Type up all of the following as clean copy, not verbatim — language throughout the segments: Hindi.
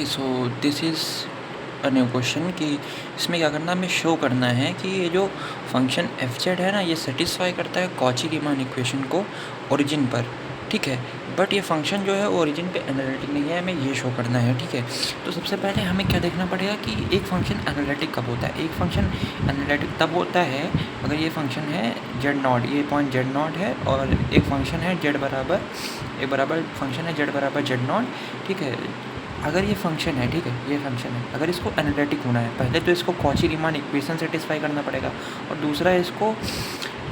कि so this is a new question कि इसमें क्या करना है, हमें शो करना है कि ये जो फंक्शन एफ जेड है ना, ये सेटिस्फाई करता है कॉची रीमान इक्वेशन को ओरिजिन पर, ठीक है। बट ये फंक्शन जो है ओरिजिन पे एनालिटिक नहीं है, हमें ये शो करना है, ठीक है। तो सबसे पहले हमें क्या देखना पड़ेगा कि एक फंक्शन एनालिटिक कब होता है। एक फंक्शन एनालिटिक तब होता है अगर ये फंक्शन है जेड नॉट, ये पॉइंट जेड नॉट है, और एक फंक्शन है जेड बराबर, एक बराबर फंक्शन है जेड बराबर जेड नॉट, ठीक है। अगर ये फंक्शन है, ठीक है, ये फंक्शन है, अगर इसको एनालिटिक होना है, पहले तो इसको कॉची रीमान इक्वेशन सेटिस्फाई करना पड़ेगा, और दूसरा इसको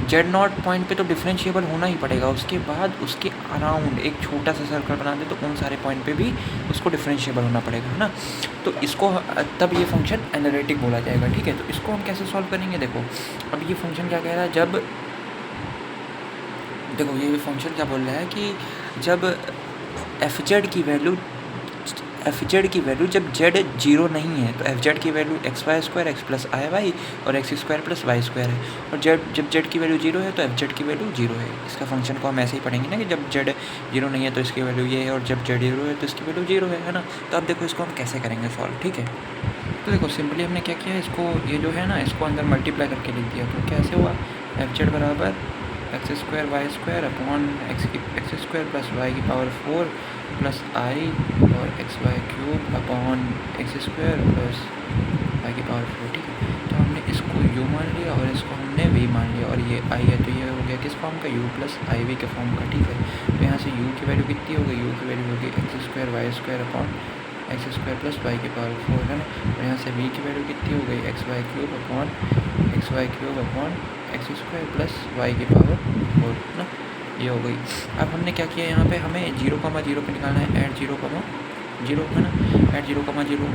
जेड नॉट पॉइंट पे तो डिफरेंशिएबल होना ही पड़ेगा। उसके बाद उसके अराउंड एक छोटा सा सर्कल बना दे तो उन सारे पॉइंट पे भी उसको डिफरेंशिएबल होना पड़ेगा, है ना। तो इसको तब ये फंक्शन एनालिटिक बोला जाएगा, ठीक है। तो इसको हम कैसे सॉल्व करेंगे, देखो अब ये फंक्शन क्या कह रहा है, जब देखो ये फंक्शन क्या बोल रहा है कि जब एफ जेड की वैल्यू जब जेड जीरो नहीं है तो एफ जेड की value x y square x plus i y और x square plus y square है, और जब जेड की वैल्यू जीरो है तो एफ जेड की वैल्यू जीरो है। इसका फंक्शन को हम ऐसे ही पढ़ेंगे ना कि जब जेड जीरो नहीं है तो इसकी वैल्यू ये है, और जब जेड जीरो है तो इसकी वैल्यू जीरो है ना। तो अब देखो इसको हम कैसे करेंगे सॉल्व, ठीक है। तो देखो सिंपली हमने क्या किया, इसको ये जो है ना, इसको अंदर मल्टीप्लाई करके लिख दिया। तो कैसे हुआ, एफ जेड बराबर X square Y square upon X square plus Y की पावर 4 प्लस आई और X Y cube upon X square plus Y की पावर 4, ठीक है। तो हमने इसको u मान लिया और इसको हमने v मान लिया, और ये i है तो ये हो गया किस फॉर्म का, u प्लस आई वी के फॉर्म का, ठीक है। तो यहाँ से u की वैल्यू कितनी हो गई, u की वैल्यू होगी X square Y square upon X square plus Y की पावर 4, है ना। और यहाँ से v की वैल्यू कितनी हो गई, X Y cube upon X square plus Y की पावर 4 ना, ये हो गई। अब हमने क्या किया, यहाँ पे हमें 0,0 पे निकालना है, ऐड 0,0 है ना, ऐड 0,0,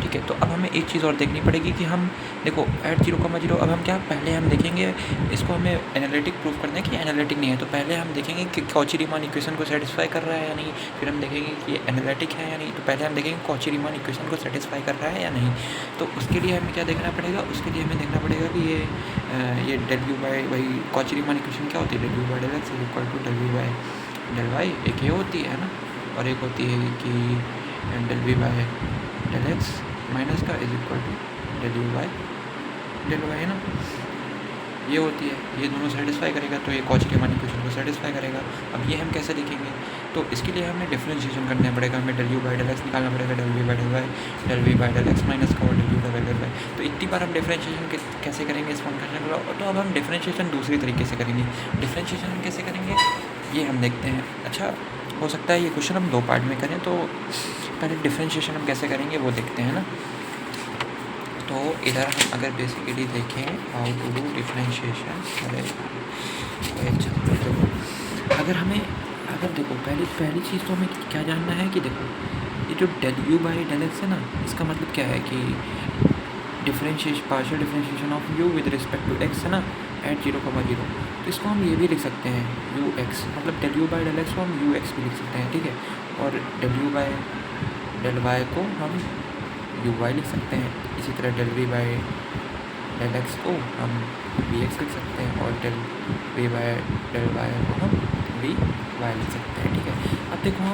ठीक है। तो अब हमें एक चीज़ और देखनी पड़ेगी कि हम देखो ऐड 0,0, अब हम क्या पहले हम देखेंगे इसको, हमें एनालिटिक प्रूफ करना है कि एनालिटिक नहीं है। तो पहले हम देखेंगे कि कॉची रीमान इक्वेशन को सेटिस्फाई कर रहा है या नहीं, फिर हम देखेंगे कि ये एनालिटिक है या नहीं। तो पहले हम देखेंगे कॉची रीमान इक्वेशन को सेटिस्फाई कर रहा है या नहीं। तो उसके लिए हमें क्या देखना पड़ेगा, उसके लिए हमें देखना पड़ेगा कि ये डब्ल्यू बाई वही कॉची रीमान इक्वेशन क्या होती है, W by del X is equal to W by del Y, एक ये होती है ना, और एक होती है कि del we by del x minus का is equal to del you by del y, है ना, ये होती है। ये दोनों सेटिस्फाई करेगा तो ये कॉची रीमान इक्वेशन को सेटिस्फाई करेगा। अब ये हम कैसे लिखेंगे, तो इसके लिए हमें डिफरेंशिएशन करना पड़ेगा, हमें del you by del X निकालना पड़ेगा, del we by del Y, del we by del x minus का और del you by del Y. तो इतनी बार हम डिफरेंशिएशन कैसे करेंगे इस फंक्शन का। तो अब हम डिफरेंशिएशन दूसरी तरीके से करेंगे। डिफरेंशिएशन हम कैसे करेंगे ये हम देखते हैं। अच्छा, हो सकता है ये क्वेश्चन हम दो पार्ट में करें, तो पहले डिफरेंशिएशन हम कैसे करेंगे वो देखते हैं ना। तो इधर हम अगर बेसिकली देखें हाउ टू डू डिफरेंशिएशन, अगर देखो पहली चीज़ तो हमें क्या जानना है कि देखो ये जो del you by del X है ना, इसका मतलब क्या है कि partial differentiation of u with respect to x है ना, एट 0,0। तो इसको हम ये भी लिख सकते हैं u x, मतलब del you by del X को हम u x भी लिख सकते हैं, ठीक है। और del you by del Y को हम u y लिख सकते हैं। इसी तरह del we by del X को हम वी एक्स लिख सकते हैं, और del we by del Y को हम वी वाई लिख सकते हैं, ठीक है। अब देखो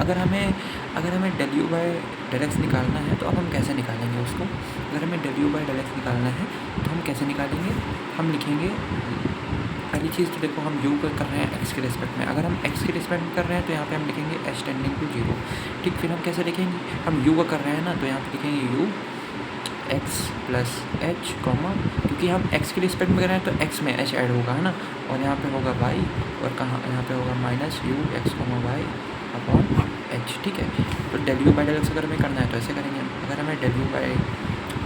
अगर हमें del you by del X निकालना है तो अब हम कैसे निकालेंगे उसको। अगर हमें del you by del X निकालना है तो हम कैसे निकालेंगे, हम लिखेंगे पहली चीज़ तो देखो हम u कर रहे हैं x के रिस्पेक्ट में। अगर हम x के रिस्पेक्ट में कर रहे हैं तो यहाँ पे हम लिखेंगे h टेंडिंग टू 0, ठीक। फिर हम कैसे लिखेंगे, हम u का कर रहे हैं ना, तो यहाँ पे लिखेंगे u x plus h comma, क्योंकि हम x के रिस्पेक्ट में कर रहे हैं तो x में h ऐड होगा, है ना, और यहाँ पे होगा y, और कहाँ यहाँ पे होगा minus u x comma y upon h, ठीक है। तो del you by del X अगर हमें करना है तो ऐसे करेंगे। अगर हमें del you by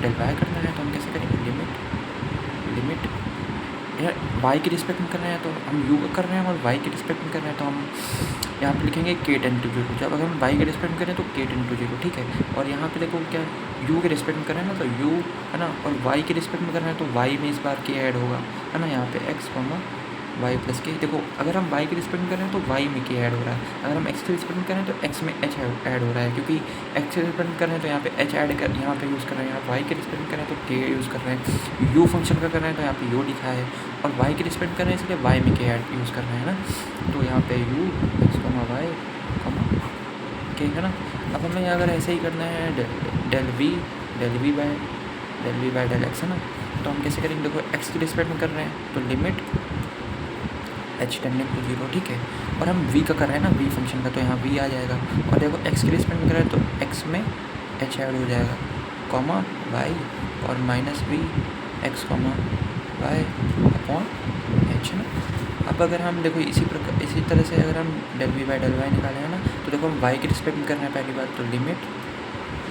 del Y करना है तो हम कैसे करेंगे, लिमिट यार y के रिस्पेक्ट में कर रहे हैं तो हम u का कर रहे हैं, और y के रिस्पेक्ट में कर रहे हैं तो हम यहाँ पे लिखेंगे k टेन टू 0। जब अगर हम y के रिस्पेक्ट में करें तो k टेन टू 0, ठीक है। और यहाँ पे देखो क्या u के रिस्पेक्ट में कर रहे हैं ना, तो u है ना, और y के रिस्पेक्ट में कर रहे हैं तो y में इस बार k ऐड होगा, है ना, यहाँ पे x y प्लस के। देखो अगर हम y के रिस्पेक्ट में कर रहे हैं तो y में k ऐड हो रहा है, अगर हम x के रिस्पेक्ट में कर रहे हैं तो x में h ऐड हो रहा है, क्योंकि x के रिस्पेक्ट में कर रहे हैं तो यहाँ पे h ऐड कर यहाँ पे यूज़ कर रहे हैं, यहाँ y के रिस्पेक्ट में कर रहे हैं तो k यूज़ कर रहे हैं, u फंक्शन का कर रहे हैं तो यहाँ पे u लिखा है, और y के रिस्पेक्ट कर रहे हैं इसलिए y में k ऐड यूज़ कर रहे हैं ना, तो यहाँ पे u x y k, है ना। अब हमें अगर ऐसे ही करना है del V by del X है ना, तो हम कैसे करेंगे? देखो एक्स की रिस्पेक्ट में कर रहे हैं तो लिमिट एच टेंडिंग टू 0, ठीक है। और हम वी का कर रहे हैं ना, वी फंक्शन का, तो यहाँ वी आ जाएगा। और देखो एक्स की रिस्पेक्ट में कर रहे हैं तो एक्स में एच ऐड हो जाएगा, कॉमा वाई और minus V X comma Y upon H है ना। अब अगर हम देखो इसी तरह से अगर हम del we by del Y निकालें है ना, तो देखो हम वाई की रिस्पेक्ट में कर रहे हैं पहली बात, तो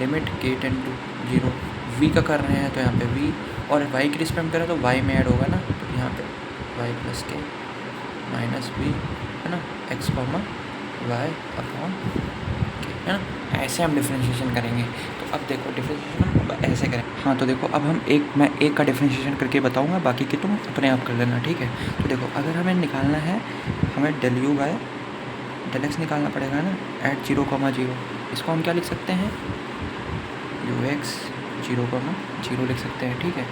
लिमिट के टेंड टू 0, वी का कर रहे हैं तो यहाँ पे वी, और वाई की रिस्पेक्ट में कर रहे हैं तो वाई में ऐड होगा ना, तो यहाँ पे वाई प्लस के माइनस वी है ना, एक्स कॉमा वाई अपॉन के है ना। ऐसे हम डिफ्रेंशिएशन करेंगे। तो अब देखो डिफ्रेंशिएशन हम ऐसे करें। हाँ तो देखो अब मैं एक का डिफ्रेंशिएशन करके बताऊँगा, बाकी के तुम अपने आप कर लेना, ठीक है। तो देखो अगर हमें निकालना है, हमें del U by del X निकालना पड़ेगा ना एट 0,0। इसको हम क्या लिख सकते हैं? यू एक्स 0,0 लिख सकते हैं, ठीक है।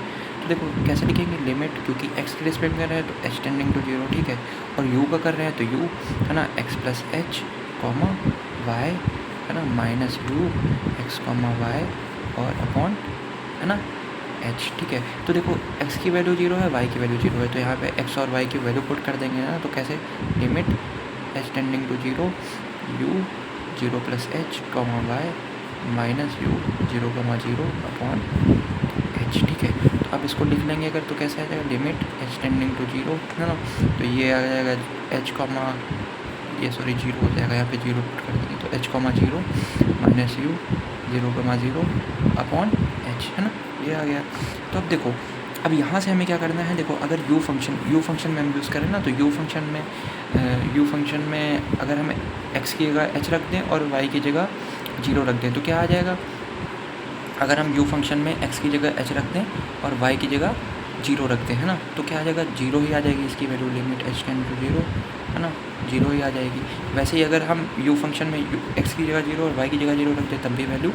तो देखो कैसे लिखेंगे? लिमिट, क्योंकि एक्स की रिस्पेक्ट कर रहे हैं तो एच टेंडिंग टू 0, ठीक है। और यू का कर रहे हैं तो यू है ना X plus H comma Y है ना minus U X comma Y और अपॉन है ना एच, ठीक है। तो देखो एक्स की वैल्यू 0 है, वाई की वैल्यू 0 है, तो यहाँ पे एक्स और वाई की वैल्यू पुट कर देंगे ना, तो कैसे? Limit H tending to 0 U 0 plus H comma Y minus U 0,0 upon H, ठीक है। तो अब इसको लिख लेंगे अगर, तो कैसे आ जाएगा? लिमिट एच टेंडिंग टू 0 है ना, तो ये आ जाएगा एच कॉमा ये सॉरी 0 हो जाएगा, यहाँ पे 0 पुट कर देंगे, तो H comma 0 minus U 0,0 upon H है ना, ये आ गया। तो अब देखो अब यहाँ से हमें क्या करना है? देखो अगर यू फंक्शन में हम यूज़ करें ना, तो यू फंक्शन में अगर हम एक्स की जगह एच रख दें और वाई की जगह 0 रख दें तो क्या आ जाएगा? अगर हम यू फंक्शन में एक्स की जगह एच रख दें और वाई की जगह 0 रख दें है ना, तो क्या आ जाएगा? 0 ही आ जाएगी इसकी value, limit H tend to 0 है ना, 0 ही आ जाएगी। वैसे ही अगर हम यू फंक्शन में एक्स की जगह 0 और वाई की जगह 0 रख दें तब भी वैल्यू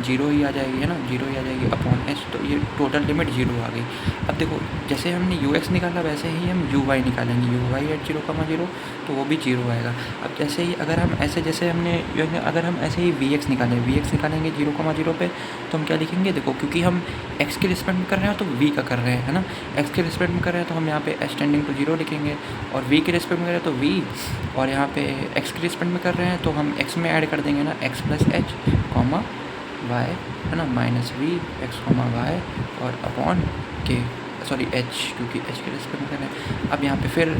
0 ही आ जाएगी है ना, 0 ही आ जाएगी अपॉन एच, तो ये टोटल लिमिट 0 आ गई। अब देखो जैसे हमने यू एक्स निकाला वैसे ही हम यू वाई निकालेंगे, यू वाई एट 0,0 तो वो भी 0 आएगा। अब जैसे ही अगर हम ऐसे जैसे हमने अगर हम ऐसे ही वी एक्स निकालेंगे 0,0 पे, तो हम क्या लिखेंगे? देखो क्योंकि हम एक्स के रिस्पेक्ट में कर रहे हैं तो वी का कर रहे हैं है ना, एक्स के रिस्पेक्ट में कर रहे हैं तो हम यहाँ पे एच टेंडिंग टू 0 लिखेंगे, और वी के रिस्पेक्ट में कर रहे हैं तो वी, और यहाँ पे एक्स के रिस्पेक्ट में कर रहे हैं तो हम एक्स में ऐड कर देंगे ना, X plus H comma Y है ना minus V X comma Y और अपॉन के सॉरी एच, क्योंकि एच के रिस्पेक्ट में कर रहे हैं। अब यहाँ पे फिर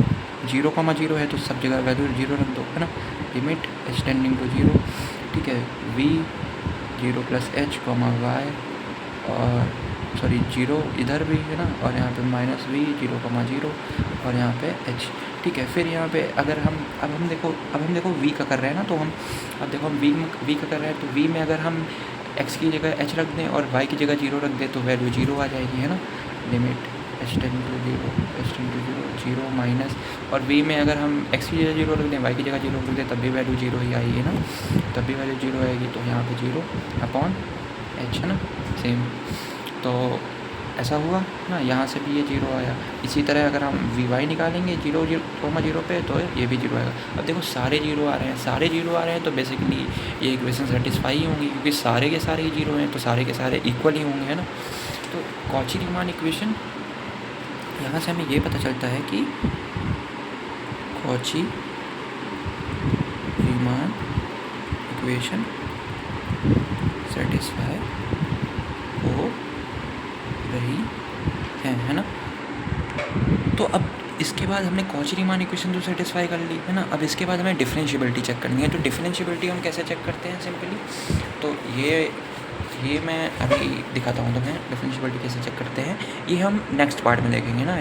0,0 है तो सब जगह वैल्यू 0 रख दो है ना, लिमिट एच टेंडिंग टू 0, ठीक है। V 0 plus H comma Y और सॉरी 0 इधर भी है ना, और यहाँ पे माइनस वी 0,0 और यहाँ पे एच, ठीक है। फिर यहाँ पे अगर हम अब हम देखो वी का कर रहे हैं ना, तो हम अब देखो हम वी का कर रहे हैं तो वी में अगर हम एक्स की जगह एच रख दें और वाई की जगह 0 रख दें तो वैल्यू 0 आ जाएगी है ना, limit H tend to 0 minus, और वी में अगर हम एक्स की जगह 0 रख दें वाई की जगह 0 रख दें तब भी वैल्यू 0 ही आएगी ना, तब भी वैल्यू 0 आएगी, तो यहाँ पे 0 अपॉन एच है ना, सेम। तो ऐसा हुआ ना, यहाँ से भी ये 0 आया। इसी तरह अगर हम वी वाई निकालेंगे 0,0 पे तो ये भी 0 आएगा। अब देखो सारे 0 आ रहे हैं तो बेसिकली ये इक्वेशन सेटिस्फाई ही होंगी, क्योंकि सारे के सारे ही 0 हैं तो सारे के सारे इक्वल ही होंगे है ना। तो कॉची रीमान इक्वेशन, यहाँ से हमें ये पता चलता है कि कॉची रीमान इक्वेशन सेटिस्फाई हो रही है ना। तो अब इसके बाद हमने कॉची रीमान इक्वेशन तो सेटिस्फाई कर ली है ना, अब इसके बाद हमें डिफरेंशिएबिलिटी चेक करनी है। तो डिफरेंशिएबिलिटी हम कैसे चेक करते हैं सिंपली, तो ये मैं अभी दिखाता हूँ तुम्हें डिफरेंशिएबिलिटी कैसे चेक करते हैं, ये हम नेक्स्ट पार्ट में देखेंगे ना।